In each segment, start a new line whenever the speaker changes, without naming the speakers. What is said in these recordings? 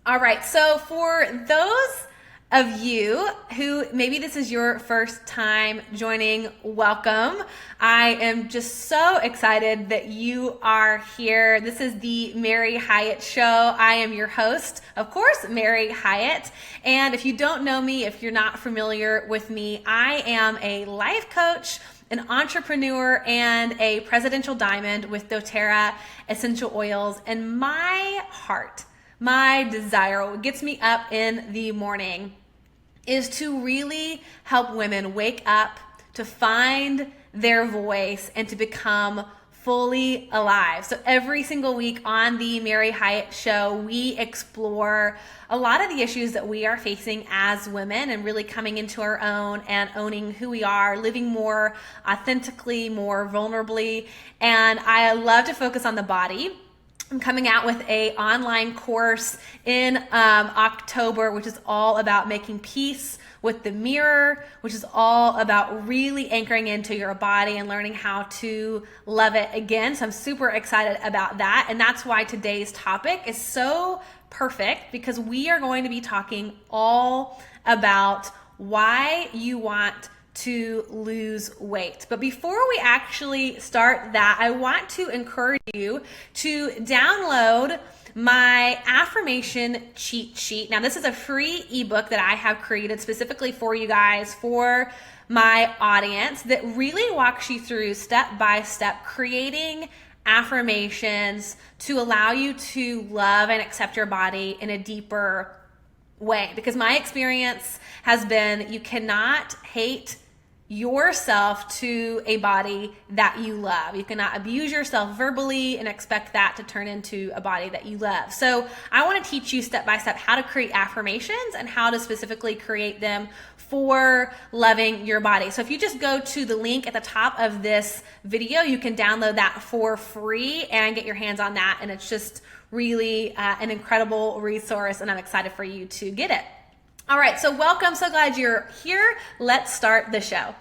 All right, so for those of you who maybe this is your first time joining, welcome. I am just so excited that you are here. This is the Mary Hyatt Show. I am your host, of course, Mary Hyatt. And if you don't know me, if you're not familiar with me, I am a life coach, an entrepreneur, and a presidential diamond with doTERRA essential oils. And my desire, what gets me up in the morning, is to really help women wake up, to find their voice, and to become fully alive. So every single week on the Mary Hyatt Show, we explore a lot of the issues that we are facing as women and really coming into our own and owning who we are, living more authentically, more vulnerably. And I love to focus on the body. I'm coming out with an online course in October, which is all about making peace with the mirror, which is all about really anchoring into your body and learning how to love it again. So I'm super excited about that. And that's why today's topic is so perfect, because we are going to be talking all about why you want to lose weight. But before we actually start that, I want to encourage you to download my affirmation cheat sheet. Now, this is a free ebook that I have created specifically for you guys, for my audience, that really walks you through step by step creating affirmations to allow you to love and accept your body in a deeper way. Because my experience has been, you cannot hate yourself to a body that you love. You cannot abuse yourself verbally and expect that to turn into a body that you love. So I want to teach you step by step how to create affirmations and how to specifically create them for loving your body. So if you just go to the link at the top of this video, you can download that for free and get your hands on that. And it's just really an incredible resource, and I'm excited for you to get it. All right, so welcome. So glad you're here. Let's start the show.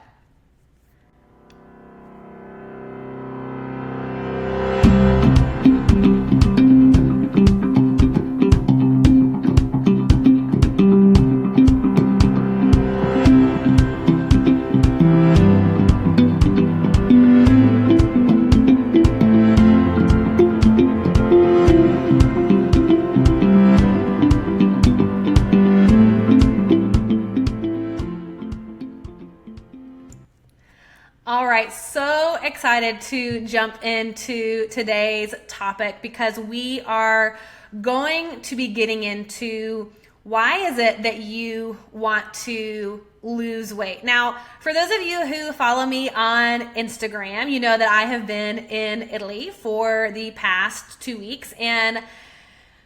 All right, so excited to jump into today's topic, because we are going to be getting into why is it that you want to lose weight. Now, for those of you who follow me on Instagram, you know that I have been in Italy for the past 2 weeks, and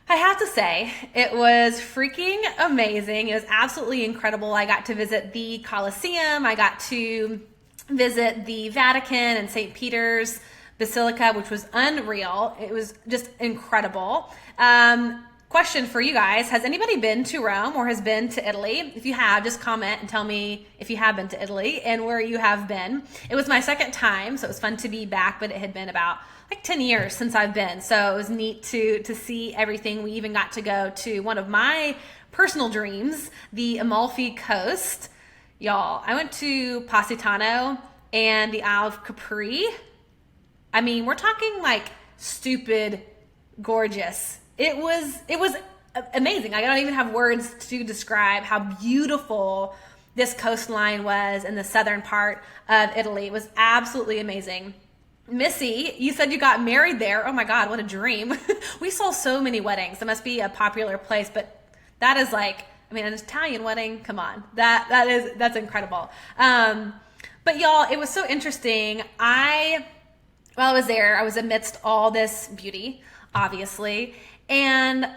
I have to say, it was freaking amazing. It was absolutely incredible. I got to visit the Colosseum. I got to visit the Vatican and St. Peter's Basilica, which was unreal. It was just incredible. Question for you guys: has anybody been to Rome or has been to Italy? If you have, just comment and tell me if you have been to Italy and where you have been. It was my second time, so it was fun to be back, but it had been about like 10 years since I've been. So it was neat to see everything. We even got to go to one of my personal dreams, the Amalfi Coast. Y'all, I went to Positano and the Isle of Capri. I mean, we're talking like stupid gorgeous. It was amazing. I don't even have words to describe how beautiful this coastline was in the southern part of Italy. It was absolutely amazing. Missy, you said you got married there. Oh my God, what a dream. We saw so many weddings. It must be a popular place, but that is like, I mean, an Italian wedding, come on. That's incredible. But y'all, it was so interesting. While I was there, I was amidst all this beauty, obviously. And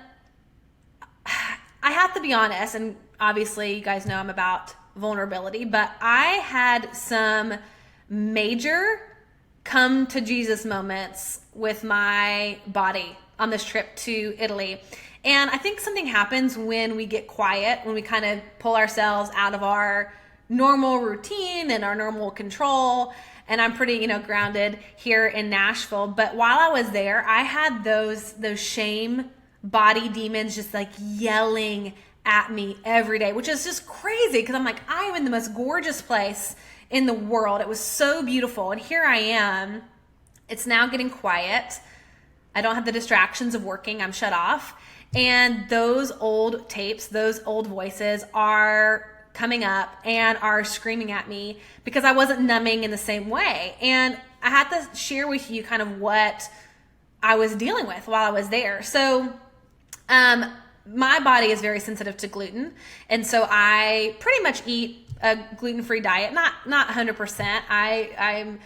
I have to be honest, and obviously you guys know I'm about vulnerability, but I had some major come to Jesus moments with my body on this trip to Italy. And I think something happens when we get quiet, when we kind of pull ourselves out of our normal routine and our normal control. And I'm pretty, grounded here in Nashville. But while I was there, I had those shame body demons just like yelling at me every day, which is just crazy because I'm like, I am in the most gorgeous place in the world. It was so beautiful. And here I am. It's now getting quiet. I don't have the distractions of working. I'm shut off. And those old tapes, those old voices are coming up and are screaming at me because I wasn't numbing in the same way. And I had to share with you kind of what I was dealing with while I was there. So, my body is very sensitive to gluten. And so I pretty much eat a gluten-free diet, not 100%. I'm,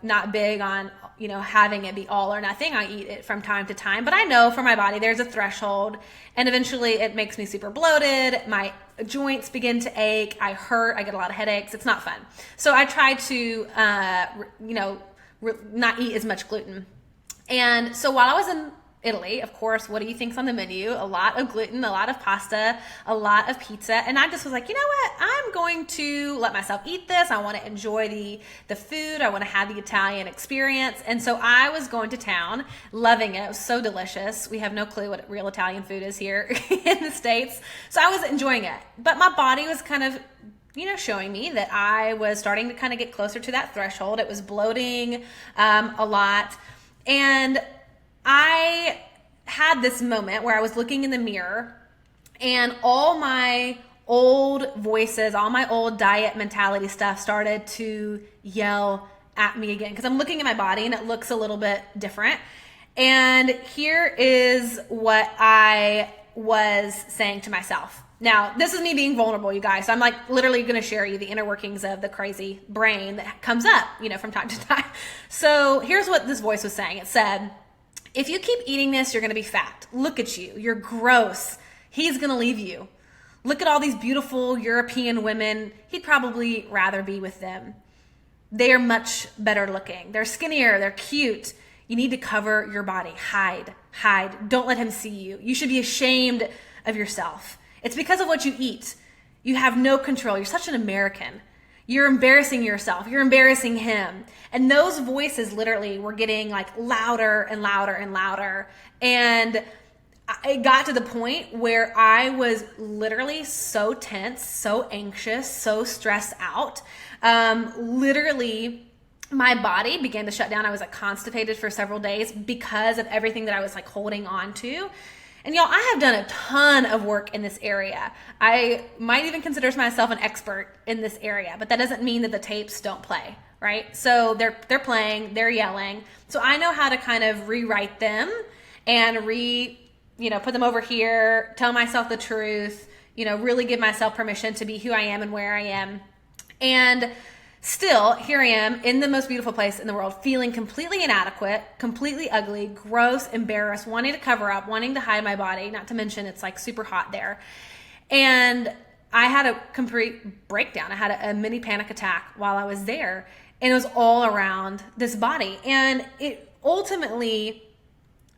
not big on, having it be all or nothing. I eat it from time to time, but I know for my body, there's a threshold, and eventually it makes me super bloated. My joints begin to ache. I hurt. I get a lot of headaches. It's not fun. So I try to, not eat as much gluten. And so while I was in Italy, of course, what do you think's on the menu? A lot of gluten, a lot of pasta, a lot of pizza. And I just was like, you know what? I'm going to let myself eat this. I want to enjoy the food. I want to have the Italian experience. And so I was going to town, loving it. It was so delicious. We have no clue what real Italian food is here in the States. So I was enjoying it. But my body was kind of showing me that I was starting to kind of get closer to that threshold. It was bloating a lot. And I had this moment where I was looking in the mirror and all my old voices, all my old diet mentality stuff started to yell at me again because I'm looking at my body and it looks a little bit different. And here is what I was saying to myself. Now, this is me being vulnerable, you guys. So I'm like literally going to share you the inner workings of the crazy brain that comes up, from time to time. So here's what this voice was saying. It said, if you keep eating this, you're going to be fat. Look at you. You're gross. He's going to leave you. Look at all these beautiful European women. He'd probably rather be with them. They are much better looking. They're skinnier. They're cute. You need to cover your body. Hide. Don't let him see you. You should be ashamed of yourself. It's because of what you eat. You have no control. You're such an American. You're embarrassing yourself. You're embarrassing him. And those voices literally were getting like louder and louder and louder. And it got to the point where I was literally so tense, so anxious, so stressed out. Literally, my body began to shut down. I was like constipated for several days because of everything that I was like holding on to. And y'all, I have done a ton of work in this area. I might even consider myself an expert in this area, but that doesn't mean that the tapes don't play, right? So they're playing, they're yelling. So I know how to kind of rewrite them and put them over here, tell myself the truth, really give myself permission to be who I am and where I am. And still, here I am in the most beautiful place in the world, feeling completely inadequate, completely ugly, gross, embarrassed, wanting to cover up, wanting to hide my body, not to mention it's like super hot there. And I had a complete breakdown. I had a mini panic attack while I was there, and it was all around this body. And it ultimately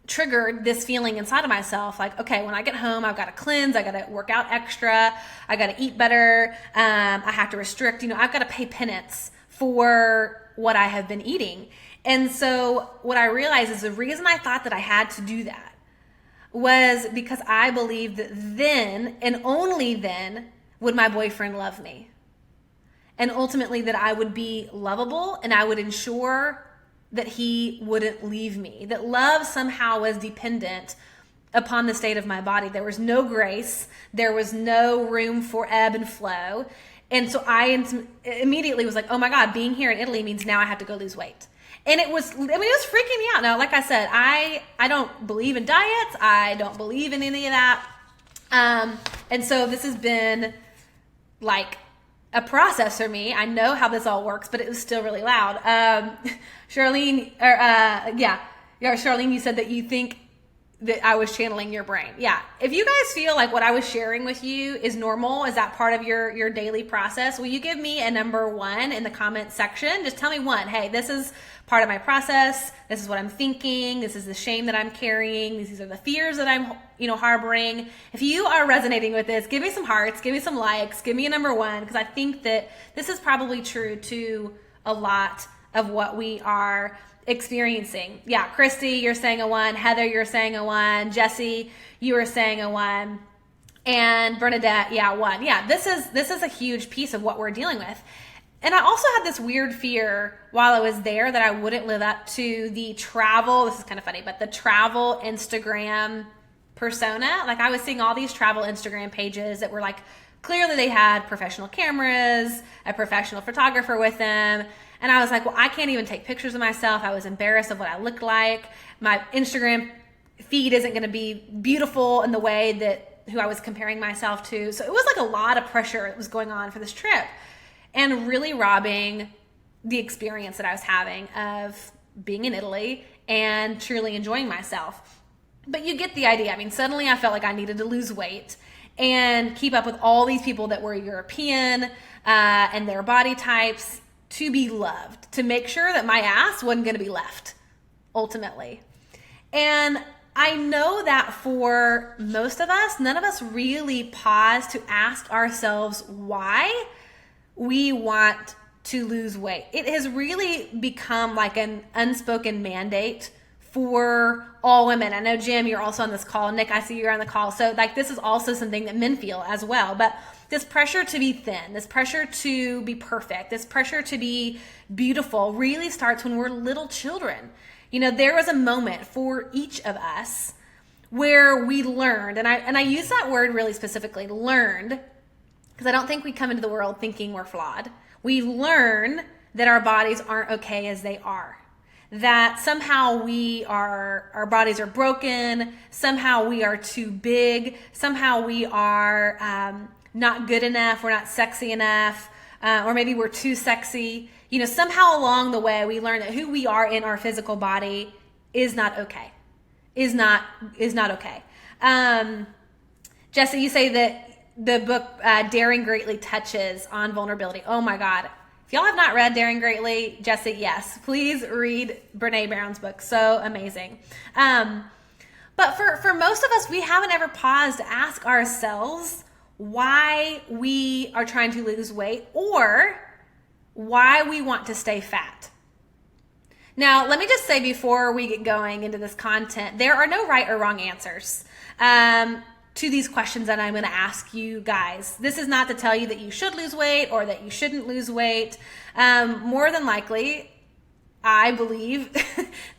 triggered this feeling inside of myself like, okay, when I get home, I've got to cleanse, I got to work out extra, I got to eat better, I have to restrict, I've got to pay penance for what I have been eating. And so what I realized is the reason I thought that I had to do that was because I believed that then and only then would my boyfriend love me. And ultimately that I would be lovable and I would ensure that he wouldn't leave me, that love somehow was dependent upon the state of my body. There was no grace. There was no room for ebb and flow. And so I immediately was like, oh my God, being here in Italy means now I have to go lose weight. And it was freaking me out. Now, like I said, I don't believe in diets. I don't believe in any of that. And so this has been like a process for me. I know how this all works, but it was still really loud. Charlene, you said that you think that I was channeling your brain. Yeah. If you guys feel like what I was sharing with you is normal, is that part of your daily process, will you give me a number 1 in the comment section? Just tell me 1. Hey, this is part of my process. This is what I'm thinking. This is the shame that I'm carrying. These are the fears that I'm, harboring. If you are resonating with this, give me some hearts, give me some likes, give me a number 1, because I think that this is probably true to a lot of what we are experiencing. Yeah, Christy, you're saying a 1. Heather, you're saying a 1. Jesse, you were saying a 1. And Bernadette, yeah, 1. Yeah, this is a huge piece of what we're dealing with. And I also had this weird fear while I was there that I wouldn't live up to the travel, this is kind of funny, but the travel Instagram persona. Like I was seeing all these travel Instagram pages that were like, clearly they had professional cameras, a professional photographer with them. And I was like, well, I can't even take pictures of myself. I was embarrassed of what I looked like. My Instagram feed isn't going to be beautiful in the way that who I was comparing myself to. So it was like a lot of pressure that was going on for this trip and really robbing the experience that I was having of being in Italy and truly enjoying myself. But you get the idea. I mean, suddenly I felt like I needed to lose weight and keep up with all these people that were European and their body types to be loved, to make sure that my ass wasn't going to be left, ultimately. And I know that for most of us, none of us really pause to ask ourselves why we want to lose weight. It has really become like an unspoken mandate for all women. I know, Jim, you're also on this call. Nick, I see you're on the call. So like this is also something that men feel as well. But this pressure to be thin, this pressure to be perfect, this pressure to be beautiful really starts when we're little children. You know, there was a moment for each of us where we learned, and I use that word really specifically, learned, because I don't think we come into the world thinking we're flawed. We learn that our bodies aren't okay as they are. That somehow our bodies are broken, somehow we are too big, somehow we are not good enough, we're not sexy enough, or maybe we're too sexy. You know, somehow along the way we learn that who we are in our physical body is not okay, is not okay. Jesse, you say that the book Daring Greatly touches on vulnerability. Oh my God. If y'all have not read Daring Greatly, Jesse, yes, please read Brene Brown's book. So amazing. But for most of us, we haven't ever paused to ask ourselves why we are trying to lose weight or why we want to stay fat. Now, let me just say before we get going into this content, there are no right or wrong answers to these questions that I'm going to ask you guys. This is not to tell you that you should lose weight or that you shouldn't lose weight. More than likely, I believe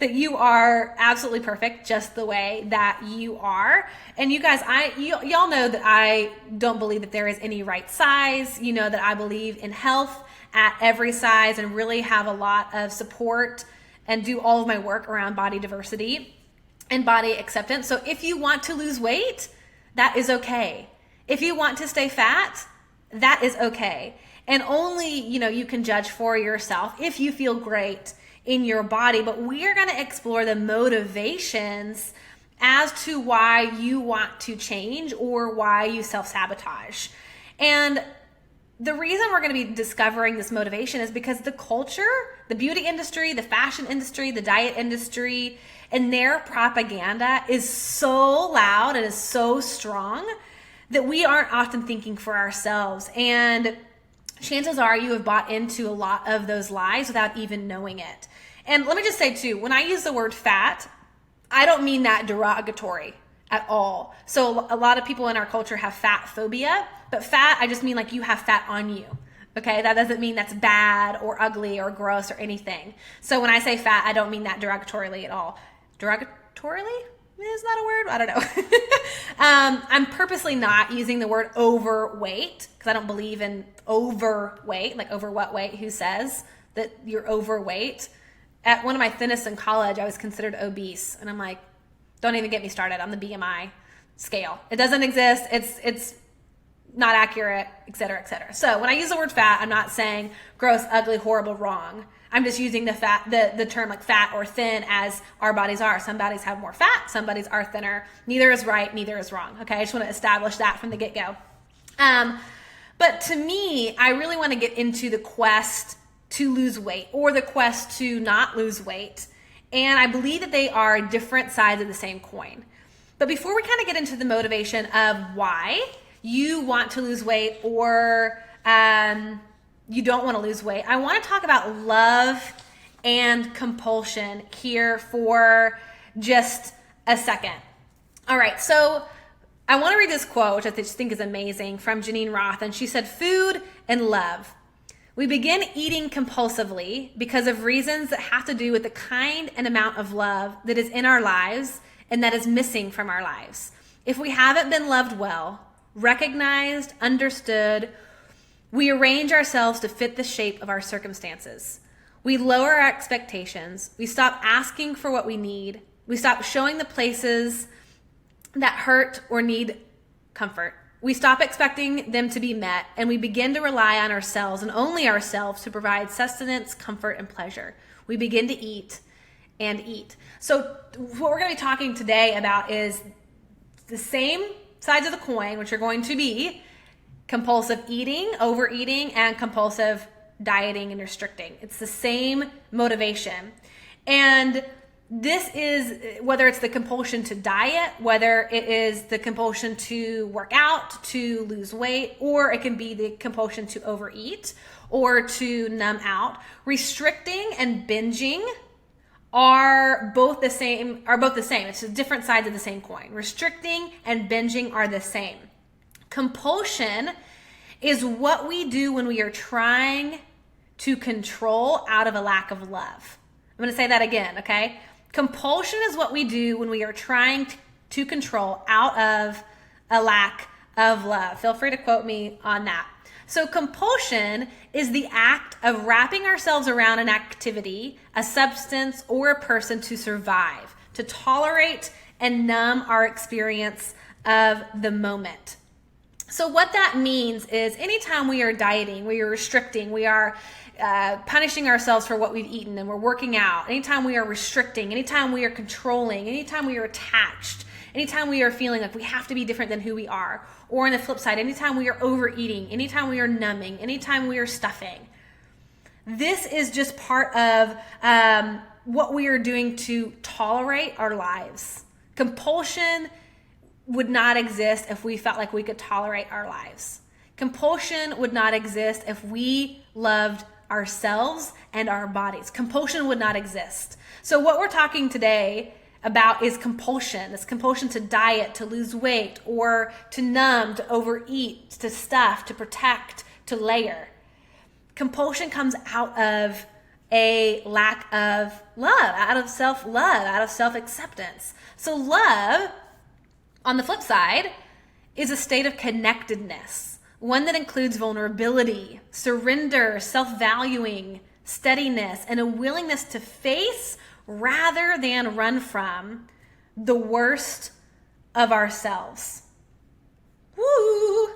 that you are absolutely perfect just the way that you are. And you guys, y'all know that I don't believe that there is any right size. You know that I believe in health at every size and really have a lot of support and do all of my work around body diversity and body acceptance. So if you want to lose weight, that is okay. If you want to stay fat, that is okay. And only, you can judge for yourself if you feel great in your body. But we are going to explore the motivations as to why you want to change or why you self-sabotage. And the reason we're going to be discovering this motivation is because the culture, the beauty industry, the fashion industry, the diet industry, and their propaganda is so loud and is so strong that we aren't often thinking for ourselves. And chances are you have bought into a lot of those lies without even knowing it. And let me just say too, when I use the word fat, I don't mean that derogatory at all. So a lot of people in our culture have fat phobia, but fat, I just mean like you have fat on you. Okay, that doesn't mean that's bad or ugly or gross or anything. So when I say fat, I don't mean that derogatorily at all. Derogatorily? Is that a word? I don't know. I'm purposely not using the word overweight because I don't believe in overweight, like over what weight, who says that you're overweight. At one of my thinnest in college, I was considered obese. And I'm like, don't even get me started on the BMI scale. It doesn't exist. It's not accurate, et cetera, et cetera. So when I use the word fat, I'm not saying gross, ugly, horrible, wrong. I'm just using the term like fat or thin as our bodies are. Some bodies have more fat, some bodies are thinner. Neither is right, neither is wrong. Okay, I just want to establish that from the get-go. But to me, I really want to get into the quest to lose weight or the quest to not lose weight. And I believe that they are different sides of the same coin. But before we kind of get into the motivation of why you want to lose weight or you don't want to lose weight, I want to talk about love and compulsion here for just a second. All right, so I want to read this quote, which I just think is amazing, from Janine Roth, and she said, "Food and love. We begin eating compulsively because of reasons that have to do with the kind and amount of love that is in our lives and that is missing from our lives. If we haven't been loved well, recognized, understood, we arrange ourselves to fit the shape of our circumstances. We lower our expectations. We stop asking for what we need. We stop showing the places that hurt or need comfort. We stop expecting them to be met, and we begin to rely on ourselves and only ourselves to provide sustenance, comfort, and pleasure. We begin to eat and eat." So what we're going to be talking today about is the same sides of the coin, which are going to be compulsive eating, overeating, and compulsive dieting and restricting. It's the same motivation. And this is, whether it's the compulsion to diet, whether it is the compulsion to work out, to lose weight, or it can be the compulsion to overeat or to numb out. Restricting and binging are both the same. It's just different sides of the same coin. Restricting and binging are the same. Compulsion is what we do when we are trying to control out of a lack of love. I'm going to say that again, okay? Compulsion is what we do when we are trying to control out of a lack of love. Feel free to quote me on that. So compulsion is the act of wrapping ourselves around an activity, a substance, or a person to survive, to tolerate and numb our experience of the moment. So what that means is anytime we are dieting, we are restricting, we are punishing ourselves for what we've eaten, and we're working out, anytime we are restricting, anytime we are controlling, anytime we are attached, anytime we are feeling like we have to be different than who we are, or on the flip side, anytime we are overeating, anytime we are numbing, anytime we are stuffing, this is just part of what we are doing to tolerate our lives. Compulsion would not exist if we felt like we could tolerate our lives. Compulsion would not exist if we loved ourselves and our bodies. Compulsion would not exist. So what we're talking today about is compulsion. It's compulsion to diet, to lose weight, or to numb, to overeat, to stuff, to protect, to layer. Compulsion comes out of a lack of love, out of self-love, out of self-acceptance. So love, on the flip side, is a state of connectedness, one that includes vulnerability, surrender, self-valuing, steadiness, and a willingness to face rather than run from the worst of ourselves. Woo!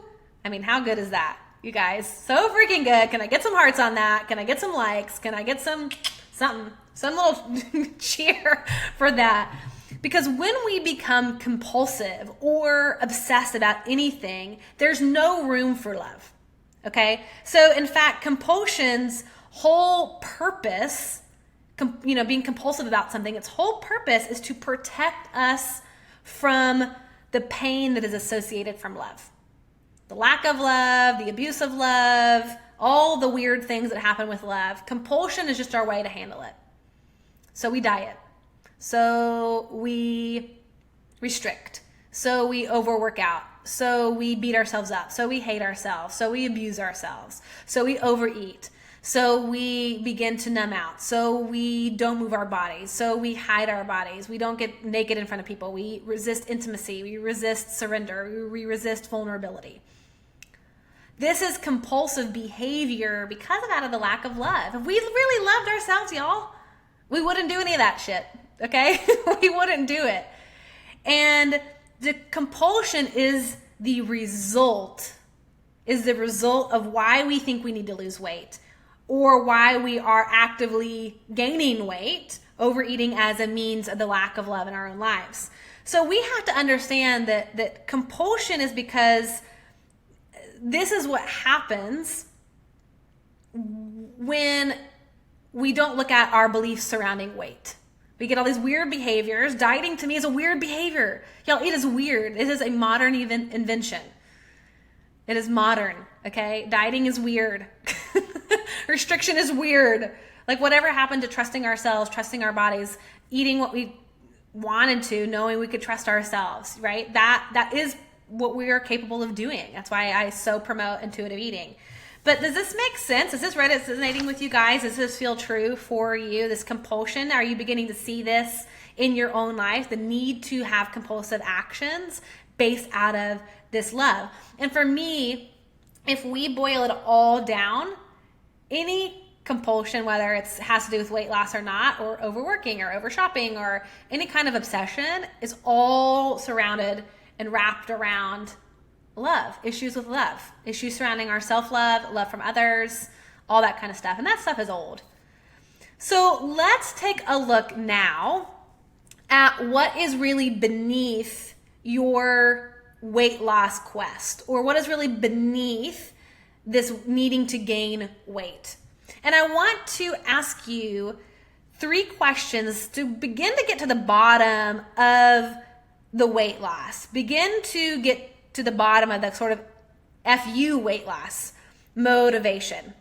I mean, how good is that, you guys? So freaking good. Can I get some hearts on that? Can I get some likes? Can I get some little cheer for that? Because when we become compulsive or obsessed about anything, there's no room for love, okay? So in fact, compulsion's whole purpose, being compulsive about something, its whole purpose is to protect us from the pain that is associated from love. The lack of love, the abuse of love, all the weird things that happen with love. Compulsion is just our way to handle it. So we diet. So we restrict. So we overwork out. So we beat ourselves up. So we hate ourselves. So we abuse ourselves. So we overeat. So we begin to numb out. So we don't move our bodies. So we hide our bodies. We don't get naked in front of people. We resist intimacy. We resist surrender. We resist vulnerability. This is compulsive behavior because out of the lack of love. If we really loved ourselves, y'all, we wouldn't do any of that shit. Okay? We wouldn't do it. And the compulsion is the result of why we think we need to lose weight, or why we are actively gaining weight, overeating as a means of the lack of love in our own lives. So we have to understand that compulsion is because this is what happens when we don't look at our beliefs surrounding weight. We get all these weird behaviors. Dieting to me is a weird behavior. Y'all, it is weird. It is a modern invention. It is modern, okay? Dieting is weird. Restriction is weird. Like whatever happened to trusting ourselves, trusting our bodies, eating what we wanted to, knowing we could trust ourselves, right? That is what we are capable of doing. That's why I so promote intuitive eating. But does this make sense? Is this resonating with you guys? Does this feel true for you, this compulsion? Are you beginning to see this in your own life, the need to have compulsive actions based out of this love? And for me, if we boil it all down, any compulsion, whether it has to do with weight loss or not, or overworking or over shopping or any kind of obsession, is all surrounded and wrapped around love, issues with love, issues surrounding our self-love, love from others, all that kind of stuff. And that stuff is old. So let's take a look now at what is really beneath your weight loss quest, or what is really beneath this needing to gain weight. And I want to ask you 3 questions to begin to get to the bottom of the weight loss. Begin to get to the bottom of the sort of FU weight loss motivation.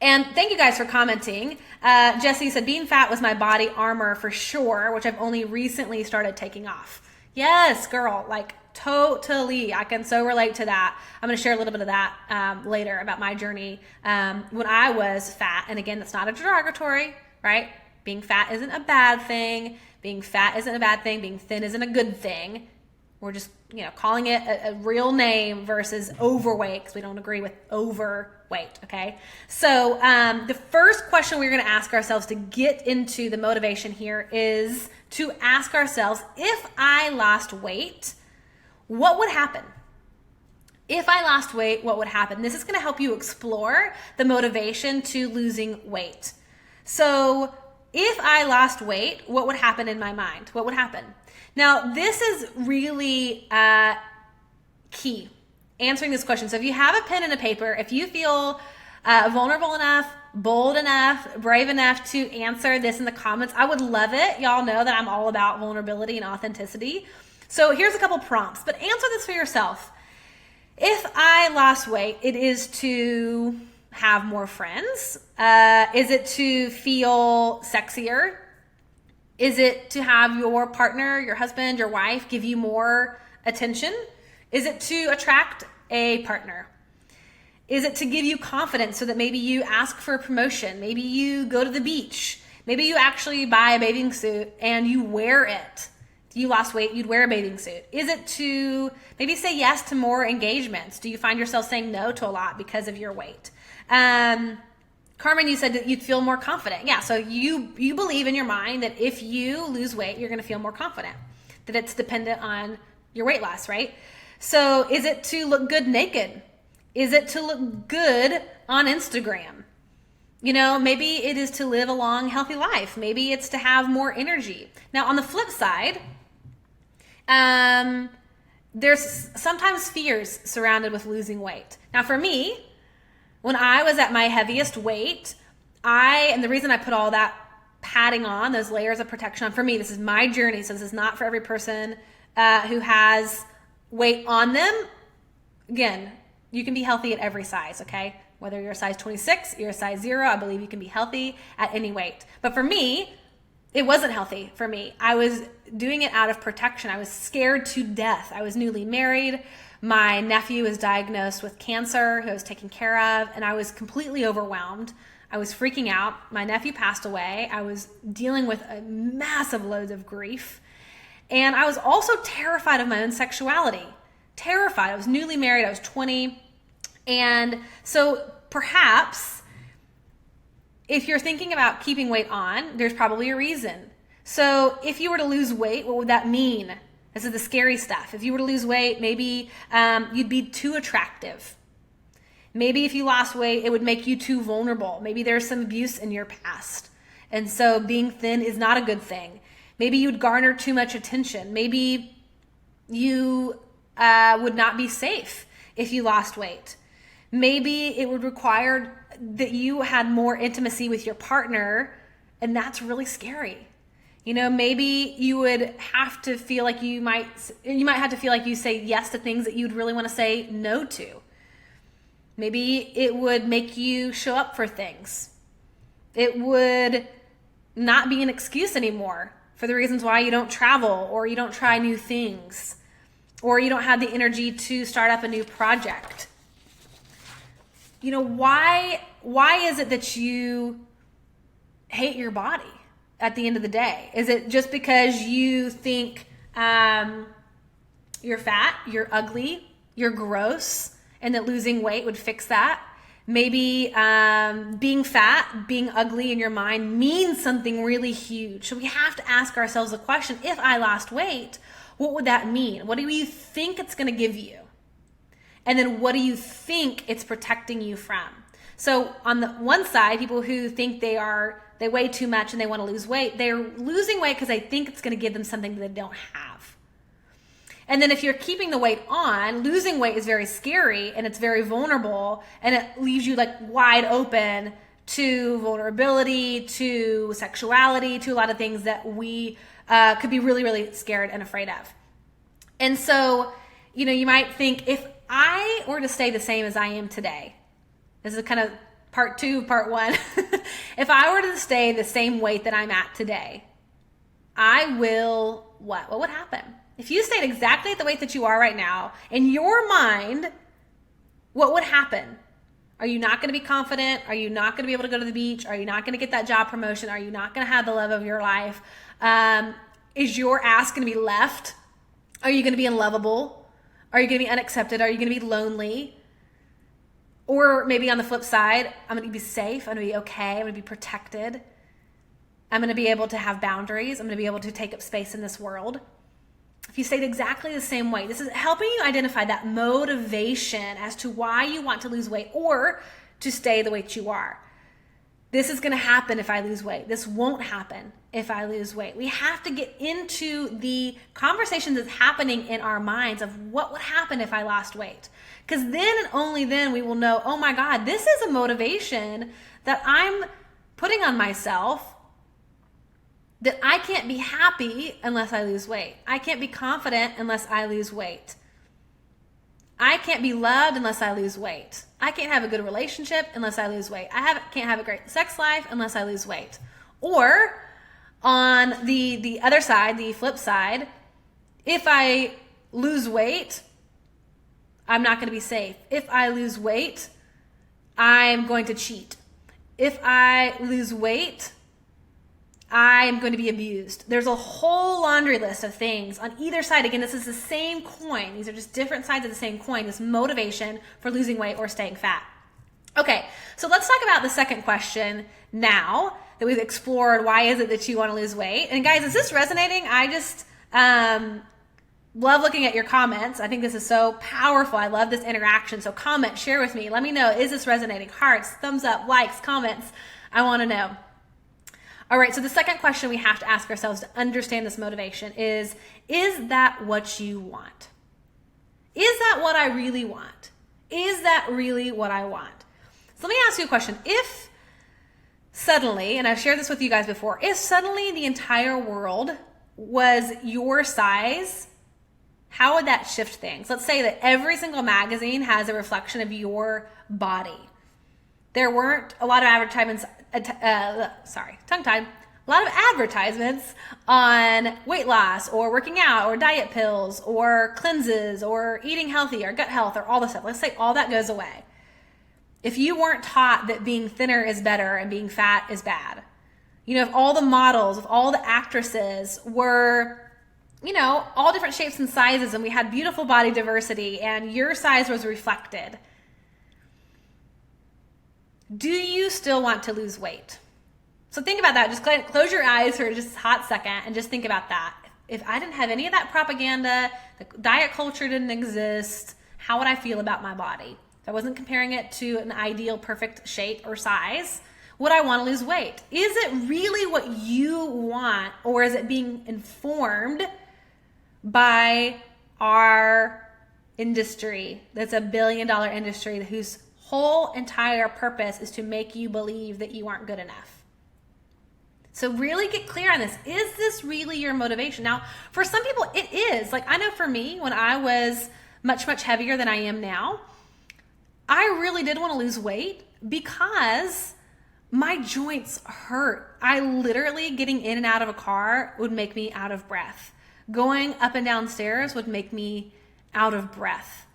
And thank you guys for commenting. Jesse said, being fat was my body armor for sure, which I've only recently started taking off. Yes, girl, like totally. I can so relate to that. I'm going to share a little bit of that later about my journey when I was fat. And again, that's not a derogatory, right? Being fat isn't a bad thing. Being fat isn't a bad thing. Being thin isn't a good thing. We're just, calling it a real name versus overweight, because we don't agree with overweight, okay? So the first question we're going to ask ourselves to get into the motivation here is to ask ourselves, if I lost weight, what would happen? If I lost weight, what would happen? This is going to help you explore the motivation to losing weight. So if I lost weight, what would happen in my mind? What would happen? Now, this is really key, answering this question. So if you have a pen and a paper, if you feel vulnerable enough, bold enough, brave enough to answer this in the comments, I would love it. Y'all know that I'm all about vulnerability and authenticity. So here's a couple prompts, but answer this for yourself. If I lost weight, it is to have more friends? Is it to feel sexier? Is it to have your partner, your husband, your wife give you more attention? Is it to attract a partner? Is it to give you confidence so that maybe you ask for a promotion? Maybe you go to the beach. Maybe you actually buy a bathing suit and you wear it. If you lost weight, you'd wear a bathing suit. Is it to maybe say yes to more engagements? Do you find yourself saying no to a lot because of your weight? Carmen, you said that you'd feel more confident. Yeah, so you believe in your mind that if you lose weight, you're going to feel more confident, that it's dependent on your weight loss, right? So is it to look good naked? Is it to look good on Instagram? Maybe it is to live a long, healthy life. Maybe it's to have more energy. Now, on the flip side, there's sometimes fears surrounded with losing weight. Now, for me, when I was at my heaviest weight, and the reason I put all that padding on, those layers of protection on, for me, this is my journey, so this is not for every person who has weight on them. Again, you can be healthy at every size, okay? Whether you're a size 26, you're a size 0, I believe you can be healthy at any weight. But for me, it wasn't healthy for me. I was doing it out of protection. I was scared to death. I was newly married. My nephew was diagnosed with cancer, who I was taking care of, and I was completely overwhelmed. I was freaking out. My nephew passed away. I was dealing with a massive loads of grief. And I was also terrified of my own sexuality. Terrified. I was newly married. I was 20. And so perhaps if you're thinking about keeping weight on, there's probably a reason. So if you were to lose weight, what would that mean? This is the scary stuff. If you were to lose weight, maybe you'd be too attractive. Maybe if you lost weight, it would make you too vulnerable. Maybe there's some abuse in your past. And so being thin is not a good thing. Maybe you'd garner too much attention. Maybe you would not be safe if you lost weight. Maybe it would require that you had more intimacy with your partner, and that's really scary. Maybe you would have to feel like you might have to feel like you say yes to things that you'd really want to say no to. Maybe it would make you show up for things It would not be an excuse anymore for the reasons why you don't travel or you don't try new things or you don't have the energy to start up a new project. Why is it that you hate your body at the end of the day? Is it just because you think you're fat, you're ugly, you're gross, and that losing weight would fix that? Maybe being fat, being ugly in your mind means something really huge. So we have to ask ourselves the question, if I lost weight, what would that mean? What do you think it's going to give you? And then what do you think it's protecting you from? So on the one side, people who think they weigh too much and they want to lose weight, they're losing weight because they think it's going to give them something that they don't have. And then if you're keeping the weight on, losing weight is very scary and it's very vulnerable and it leaves you like wide open to vulnerability, to sexuality, to a lot of things that we could be really, really scared and afraid of. And so, you might think, if I were to stay the same as I am today, this is kind of part 2, part 1. If I were to stay the same weight that I'm at today, I will what? What would happen? If you stayed exactly at the weight that you are right now, in your mind, what would happen? Are you not going to be confident? Are you not going to be able to go to the beach? Are you not going to get that job promotion? Are you not going to have the love of your life? Is your ass going to be left? Are you going to be unlovable? Are you going to be unaccepted? Are you going to be lonely? Or maybe on the flip side, I'm going to be safe. I'm going to be okay. I'm going to be protected. I'm going to be able to have boundaries. I'm going to be able to take up space in this world. If you stayed exactly the same way, this is helping you identify that motivation as to why you want to lose weight or to stay the weight you are. This is going to happen if I lose weight. This won't happen if I lose weight. We have to get into the conversation that's happening in our minds of what would happen if I lost weight. Because then and only then we will know, oh my God, this is a motivation that I'm putting on myself, that I can't be happy unless I lose weight. I can't be confident unless I lose weight. I can't be loved unless I lose weight. I can't have a good relationship unless I lose weight. Can't have a great sex life unless I lose weight. Or on the other side, the flip side, if I lose weight, I'm not going to be safe. If I lose weight, I'm going to cheat. If I lose weight, I'm going to be abused. There's a whole laundry list of things on either side. Again, this is the same coin. These are just different sides of the same coin, this motivation for losing weight or staying fat. Okay, so let's talk about the second question now that we've explored. Why is it that you want to lose weight? And guys, is this resonating? I just love looking at your comments. I think this is so powerful. I love this interaction. So comment, share with me. Let me know, is this resonating? Hearts, thumbs up, likes, comments. I want to know. All right, so the second question we have to ask ourselves to understand this motivation is that what you want? Is that what I really want? Is that really what I want? So let me ask you a question. If suddenly, and I've shared this with you guys before, if suddenly the entire world was your size, how would that shift things? Let's say that every single magazine has a reflection of your body. There weren't a lot of advertisements, tongue-tied, a lot of advertisements on weight loss or working out or diet pills or cleanses or eating healthy or gut health or all this stuff. Let's say all that goes away. If you weren't taught that being thinner is better and being fat is bad, if all the models, if all the actresses were, all different shapes and sizes and we had beautiful body diversity and your size was reflected, do you still want to lose weight? So think about that. Just close your eyes for just a hot second and just think about that. If I didn't have any of that propaganda, the diet culture didn't exist, how would I feel about my body? If I wasn't comparing it to an ideal perfect shape or size, would I want to lose weight? Is it really what you want, or is it being informed by our industry that's $1 billion industry whose whole entire purpose is to make you believe that you aren't good enough? So really get clear on this. Is this really your motivation? Now, for some people it is. Like I know for me, when I was much, much heavier than I am now, I really did want to lose weight because my joints hurt. I literally, getting in and out of a car would make me out of breath. Going up and down stairs would make me out of breath.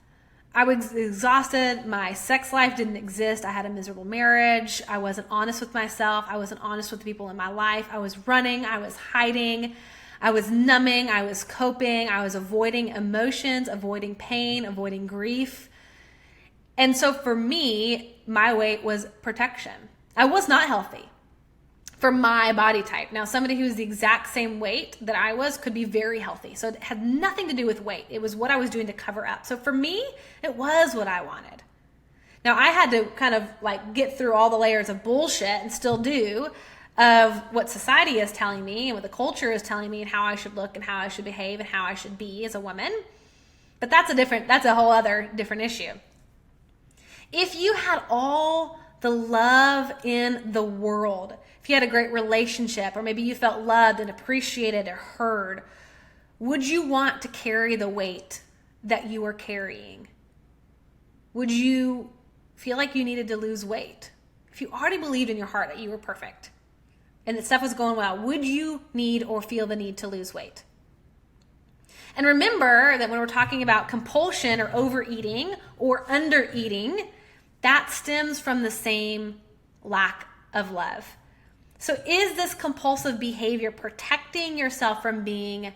I was exhausted. My sex life didn't exist. I had a miserable marriage. I wasn't honest with myself. I wasn't honest with the people in my life. I was running. I was hiding. I was numbing. I was coping. I was avoiding emotions, avoiding pain, avoiding grief. And so for me, my weight was protection. I was not healthy for my body type. Now, somebody who's the exact same weight that I was could be very healthy. So it had nothing to do with weight. It was what I was doing to cover up. So for me, it was what I wanted. Now, I had to kind of like get through all the layers of bullshit, and still do, of what society is telling me and what the culture is telling me and how I should look and how I should behave and how I should be as a woman. But that's a whole other different issue. If you had all the love in the world, if you had a great relationship, or maybe you felt loved and appreciated or heard, would you want to carry the weight that you are carrying? Would you feel like you needed to lose weight? If you already believed in your heart that you were perfect and that stuff was going well, would you need or feel the need to lose weight? And remember that when we're talking about compulsion or overeating or undereating, that stems from the same lack of love. So is this compulsive behavior protecting yourself from being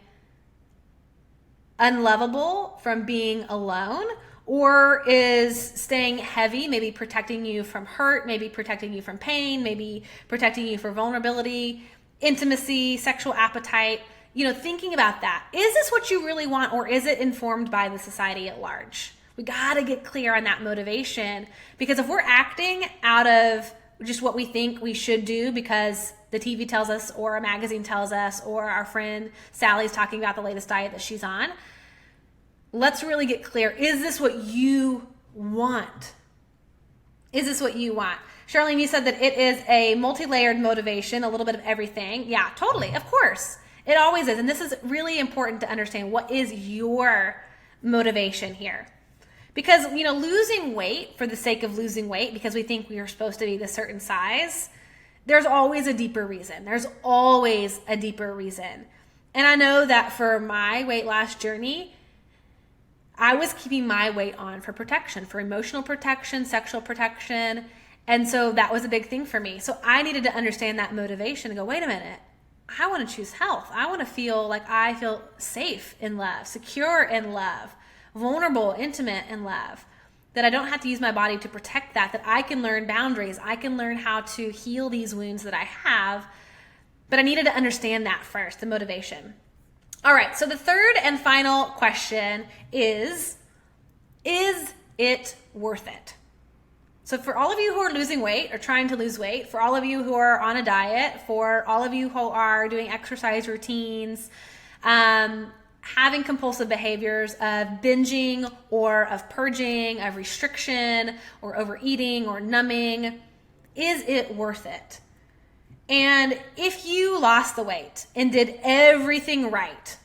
unlovable, from being alone? Or is staying heavy maybe protecting you from hurt, maybe protecting you from pain, maybe protecting you for vulnerability, intimacy, sexual appetite? Thinking about that. Is this what you really want, or is it informed by the society at large? We got to get clear on that motivation, because if we're acting out of just what we think we should do because the TV tells us, or a magazine tells us, or our friend Sally's talking about the latest diet that she's on, let's really get clear. Is this what you want? Is this what you want? Charlene, you said that it is a multi-layered motivation, a little bit of everything. Yeah, totally. Of course. It always is. And this is really important to understand. What is your motivation here? Because, losing weight for the sake of losing weight, because we think we are supposed to be this certain size, there's always a deeper reason. There's always a deeper reason. And I know that for my weight loss journey, I was keeping my weight on for protection, for emotional protection, sexual protection. And so that was a big thing for me. So I needed to understand that motivation and go, wait a minute, I want to choose health. I want to feel like I feel safe in love, secure in love, vulnerable, intimate in love, that I don't have to use my body to protect that I can learn boundaries. I can learn how to heal these wounds that I have. But I needed to understand that first, the motivation. All right, so the third and final question is it worth it? So for all of you who are losing weight or trying to lose weight, for all of you who are on a diet, for all of you who are doing exercise routines, having compulsive behaviors of binging or of purging, of restriction or overeating or numbing, is it worth it? And if you lost the weight and did everything right,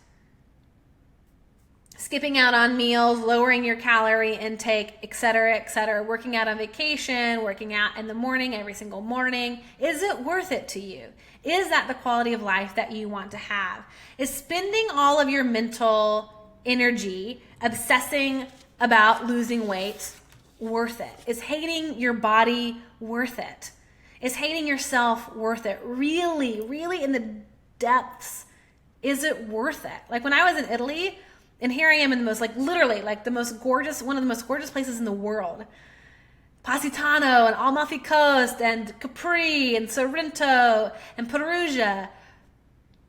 skipping out on meals, lowering your calorie intake, et cetera, working out on vacation, working out in the morning, every single morning, is it worth it to you? Is that the quality of life that you want to have? Is spending all of your mental energy obsessing about losing weight worth it? Is hating your body worth it? Is hating yourself worth it? Really, really in the depths, is it worth it? Like when I was in Italy, and here I am in the most, literally, the most gorgeous, one of the most gorgeous places in the world. Positano and Amalfi Coast and Capri and Sorrento and Perugia.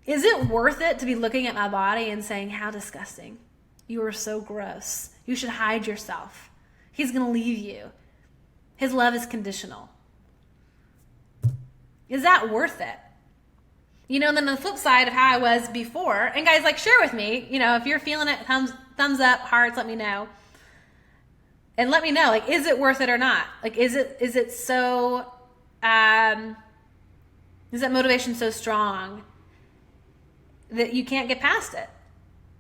Is it worth it to be looking at my body and saying, how disgusting. You are so gross. You should hide yourself. He's going to leave you. His love is conditional. Is that worth it? And then the flip side of how I was before, and guys, share with me, if you're feeling it, thumbs up, hearts, let me know. And let me know, is it worth it or not? Is it so, is that motivation so strong that you can't get past it?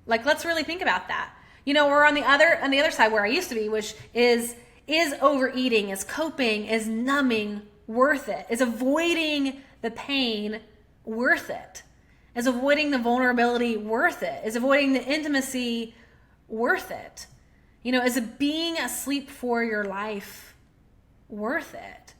Let's really think about that. We're on the other side where I used to be, which is overeating, is coping, is numbing worth it? Is avoiding the pain worth it? Is avoiding the vulnerability worth it? Is avoiding the intimacy worth it? Is it being asleep for your life worth it?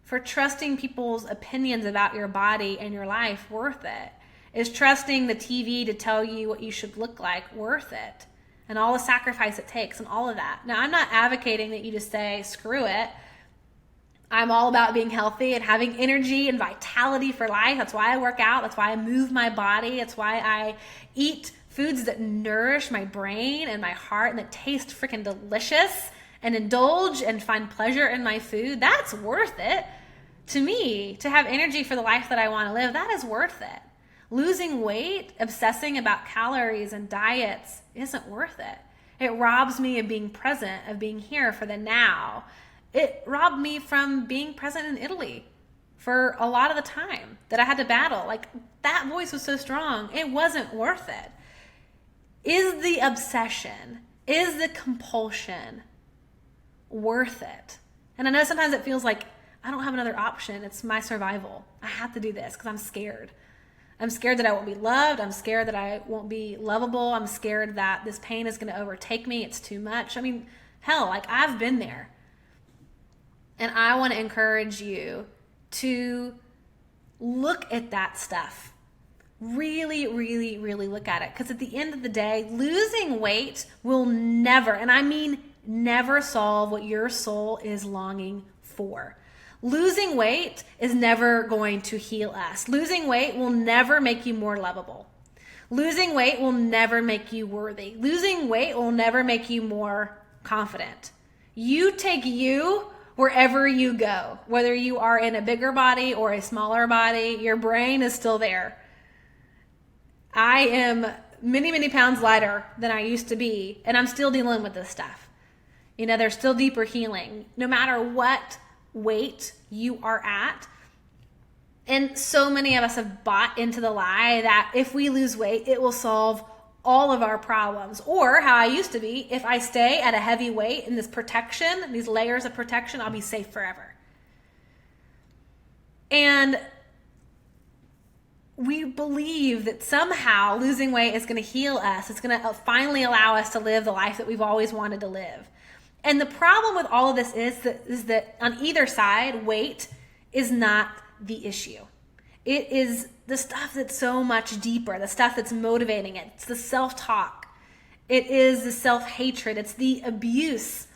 For trusting people's opinions about your body and your life worth it? Is trusting the TV to tell you what you should look like worth it? And all the sacrifice it takes and all of that. Now, I'm not advocating that you just say, screw it. I'm all about being healthy and having energy and vitality for life. That's why I work out. That's why I move my body. That's why I eat foods that nourish my brain and my heart and that taste freaking delicious, and indulge and find pleasure in my food. That's worth it. To me, to have energy for the life that I want to live, that is worth it. Losing weight, obsessing about calories and diets isn't worth it. It robs me of being present, of being here for the now. It robbed me from being present in Italy for a lot of the time that I had to battle. Like, that voice was so strong. It wasn't worth it. Is the obsession, is the compulsion worth it? And I know sometimes it feels like I don't have another option. It's my survival. I have to do this because I'm scared. I'm scared that I won't be loved. I'm scared that I won't be lovable. I'm scared that this pain is going to overtake me. It's too much. I mean, hell, like, I've been there. And I want to encourage you to look at that stuff. Really, really, really look at it. Because at the end of the day, losing weight will never, and I mean never, solve what your soul is longing for. Losing weight is never going to heal us. Losing weight will never make you more lovable. Losing weight will never make you worthy. Losing weight will never make you more confident. You take you wherever you go, whether you are in a bigger body or a smaller body, your brain is still there. I am many, many pounds lighter than I used to be, and I'm still dealing with this stuff. There's still deeper healing, no matter what weight you are at. And so many of us have bought into the lie that if we lose weight, it will solve all of our problems. Or how I used to be, if I stay at a heavy weight in this protection, these layers of protection, I'll be safe forever. And we believe that somehow losing weight is going to heal us. It's going to finally allow us to live the life that we've always wanted to live. And the problem with all of this is that on either side, weight is not the issue. It is the stuff that's so much deeper, the stuff that's motivating it. It's the self-talk. It is the self-hatred. It's the abuse.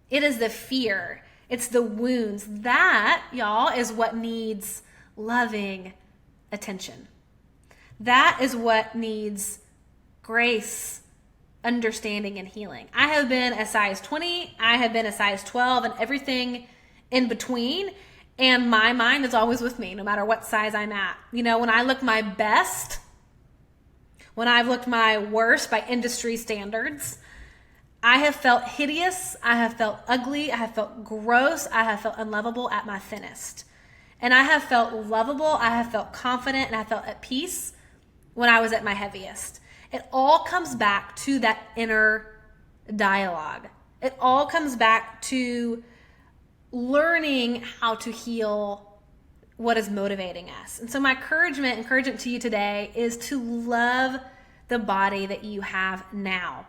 It is the fear. It's the wounds. That, y'all, is what needs loving attention. That is what needs grace, understanding, and healing. I have been a size 20. I have been a size 12 and everything in between. And my mind is always with me, no matter what size I'm at. When I look my best, when I've looked my worst by industry standards, I have felt hideous. I have felt ugly. I have felt gross. I have felt unlovable at my thinnest. And I have felt lovable. I have felt confident, and I felt at peace when I was at my heaviest. It all comes back to that inner dialogue. It all comes back to learning how to heal what is motivating us. And so my encouragement to you today is to love the body that you have now,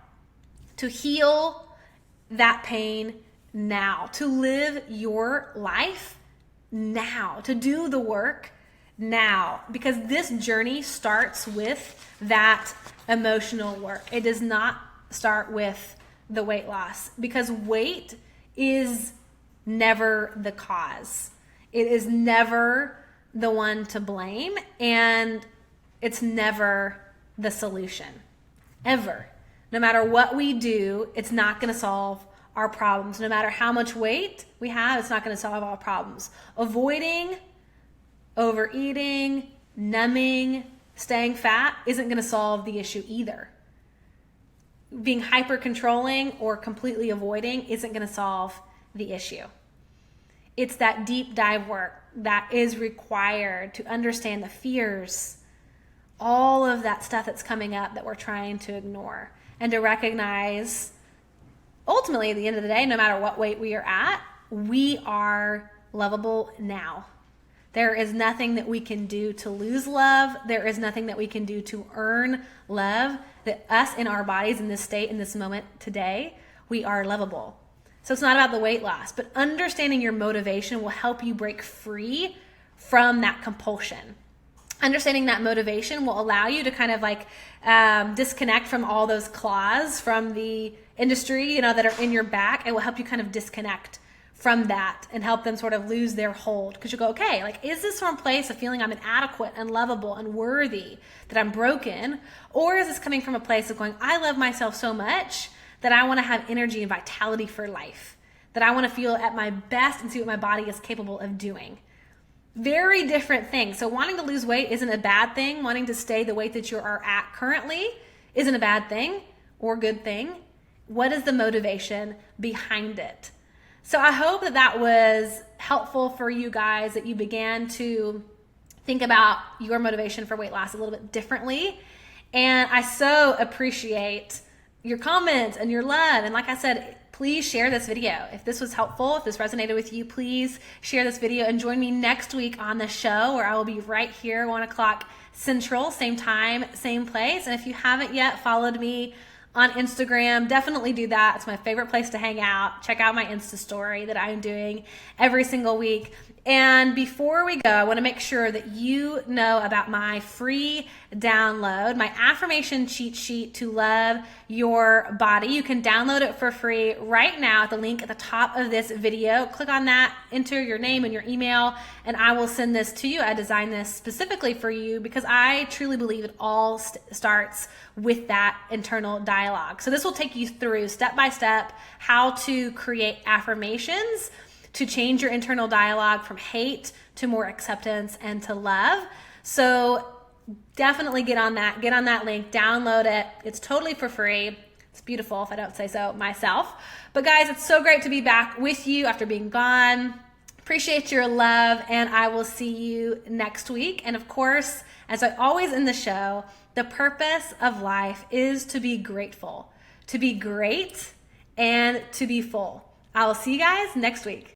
to heal that pain now, to live your life now, to do the work now, because this journey starts with that emotional work. It does not start with the weight loss, because weight is never the cause. It is never the one to blame, and it's never the solution. Ever. No matter what we do, it's not going to solve our problems. No matter how much weight we have, it's not going to solve our problems. Avoiding, overeating, numbing, staying fat isn't going to solve the issue either. Being hyper controlling or completely avoiding isn't going to solve the issue. It's that deep dive work that is required to understand the fears, all of that stuff that's coming up that we're trying to ignore, and to recognize, ultimately, at the end of the day, no matter what weight we are at, we are lovable now. There is nothing that we can do to lose love. There is nothing that we can do to earn love. That us in our bodies in this state, in this moment today, we are lovable. So it's not about the weight loss, but understanding your motivation will help you break free from that compulsion. Understanding that motivation will allow you to kind of like disconnect from all those claws from the industry, that are in your back. It will help you kind of disconnect from that and help them sort of lose their hold, because you go, okay, like, is this from a place of feeling I'm inadequate, unlovable, unworthy, that I'm broken? Or is this coming from a place of going, I love myself so much that I want to have energy and vitality for life, that I want to feel at my best and see what my body is capable of doing? Very different things. So wanting to lose weight isn't a bad thing. Wanting to stay the weight that you are at currently isn't a bad thing or good thing. What is the motivation behind it? So I hope that was helpful for you guys, that you began to think about your motivation for weight loss a little bit differently. And I so appreciate your comments and your love. And like I said, please share this video. If this was helpful, if this resonated with you, please share this video and join me next week on the show, where I will be right here, 1 o'clock Central, same time, same place. And if you haven't yet followed me on Instagram, definitely do that. It's my favorite place to hang out. Check out my Insta story that I'm doing every single week. And before we go, I want to make sure that you know about my free download, my affirmation cheat sheet to love your body. You can download it for free right now at the link at the top of this video. Click on that, enter your name and your email, and I will send this to you. I designed this specifically for you because I truly believe it all starts with that internal dialogue. So this will take you through step by step how to create affirmations to change your internal dialogue from hate to more acceptance and to love. So definitely get on that link, download it. It's totally for free. It's beautiful, if I don't say so myself. But guys, it's so great to be back with you after being gone. Appreciate your love, and I will see you next week. And of course, as I always end the show, the purpose of life is to be grateful, to be great, and to be full. I will see you guys next week.